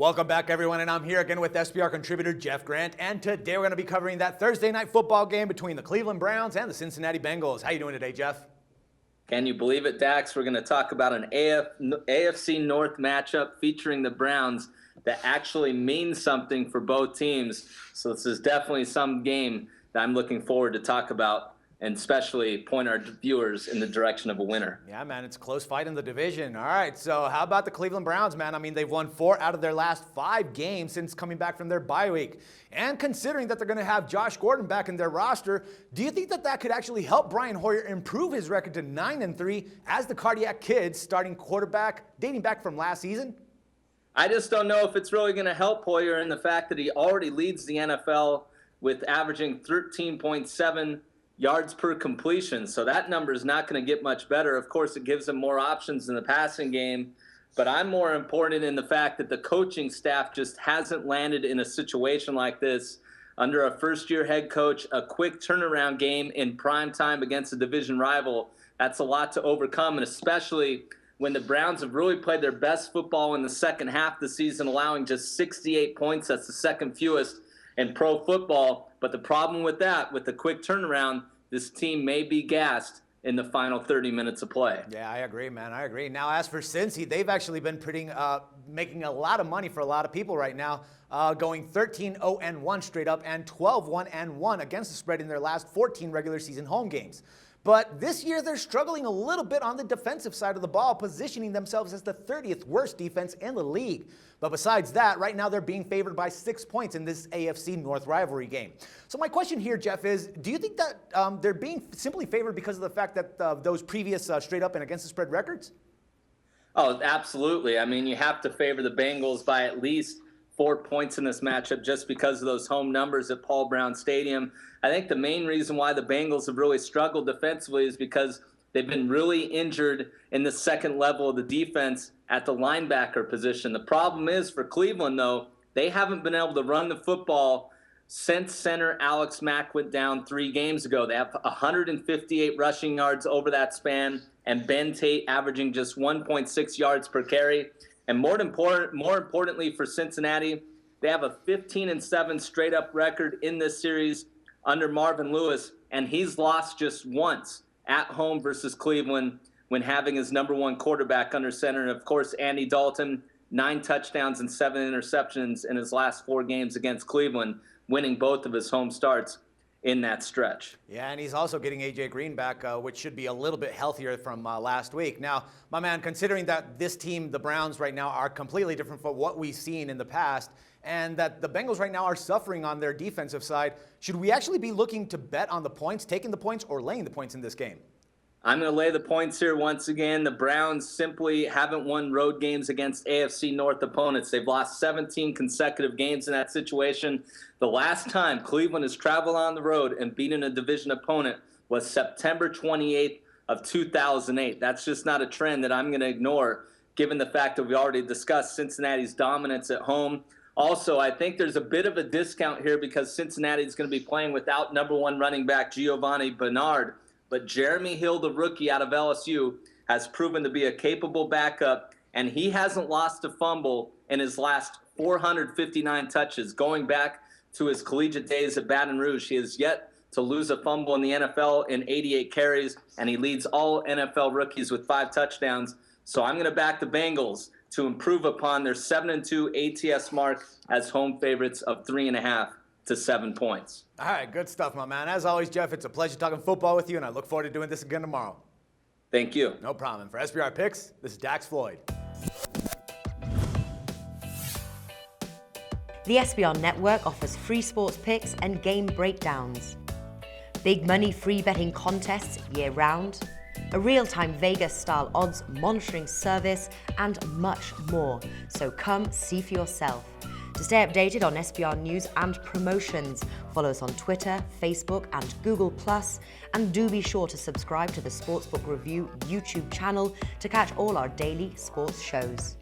Welcome back, everyone, and I'm here again with SBR contributor Jeff Grant, and today we're going to be covering that Thursday night football game between the Cleveland Browns and the Cincinnati Bengals. How you doing today, Jeff? Can you believe it, Dax? We're going to talk about an AFC North matchup featuring the Browns that actually means something for both teams. So this is definitely some game that I'm looking forward to talk about, and especially point our viewers in the direction of a winner. Yeah, man, it's a close fight in the division. All right, so how about the Cleveland Browns, man? I mean, they've won 4 out of their last 5 games since coming back from their bye week. And considering that they're going to have Josh Gordon back in their roster, do you think that that could actually help Brian Hoyer improve his record to 9-3 as the Cardiac Kid's starting quarterback dating back from last season? I just don't know if it's really going to help Hoyer in the fact that he already leads the NFL with averaging 13.7 yards per completion. So that number is not going to get much better. Of course, it gives him more options in the passing game. But I'm more important in the fact that the coaching staff just hasn't landed in a situation like this under a first-year head coach, a quick turnaround game in prime time against a division rival. That's a lot to overcome, and especially when the Browns have really played their best football in the second half of the season, allowing just 68 points. That's the second fewest in pro football. But the problem with that, with the quick turnaround, this team may be gassed in the final 30 minutes of play. Yeah, I agree, man. I agree. Now, as for Cincy, they've actually been making a lot of money for a lot of people right now, going 13-0-1 straight up and 12-1-1 against the spread in their last 14 regular season home games. But this year, they're struggling a little bit on the defensive side of the ball, positioning themselves as the 30th worst defense in the league. But besides that, right now they're being favored by 6 points in this AFC North rivalry game. So my question here, Jeff, is do you think that they're being simply favored because of the fact that those previous straight up and against the spread records? Oh, absolutely. I mean, you have to favor the Bengals by at least 4 points in this matchup just because of those home numbers at Paul Brown Stadium. I think the main reason why the Bengals have really struggled defensively is because they've been really injured in the second level of the defense at the linebacker position. The problem is for Cleveland, though, they haven't been able to run the football since center Alex Mack went down 3 games ago. They have 158 rushing yards over that span, and Ben Tate averaging just 1.6 yards per carry. And more importantly for Cincinnati, they have a 15-7 straight-up record in this series under Marvin Lewis, and he's lost just once at home versus Cleveland when having his number 1 quarterback under center. And, of course, Andy Dalton, 9 touchdowns and 7 interceptions in his last 4 games against Cleveland, winning both of his home starts in that stretch. Yeah, and he's also getting A.J. Green back, which should be a little bit healthier from last week. Now, my man, considering that this team, the Browns right now, are completely different from what we've seen in the past, and that the Bengals right now are suffering on their defensive side, should we actually be looking to bet on the points, taking the points, or laying the points in this game? I'm going to lay the points here once again. The Browns simply haven't won road games against AFC North opponents. They've lost 17 consecutive games in that situation. The last time Cleveland has traveled on the road and beaten a division opponent was September 28th of 2008. That's just not a trend that I'm going to ignore, given the fact that we already discussed Cincinnati's dominance at home. Also, I think there's a bit of a discount here because Cincinnati is going to be playing without number 1 running back Giovanni Bernard. But Jeremy Hill, the rookie out of LSU, has proven to be a capable backup, and he hasn't lost a fumble in his last 459 touches. Going back to his collegiate days at Baton Rouge, he has yet to lose a fumble in the NFL in 88 carries, and he leads all NFL rookies with 5 touchdowns. So I'm going to back the Bengals to improve upon their 7-2 ATS mark as home favorites of 3.5 to 7 points. All right, good stuff, my man. As always, Jeff, it's a pleasure talking football with you, and I look forward to doing this again tomorrow. Thank you. No problem. And for SBR Picks, this is Dax Floyd. The SBR Network offers free sports picks and game breakdowns, big money free betting contests year-round, a real-time Vegas-style odds monitoring service, and much more. So come see for yourself. To stay updated on SBR news and promotions, follow us on Twitter, Facebook, and Google+, and do be sure to subscribe to the Sportsbook Review YouTube channel to catch all our daily sports shows.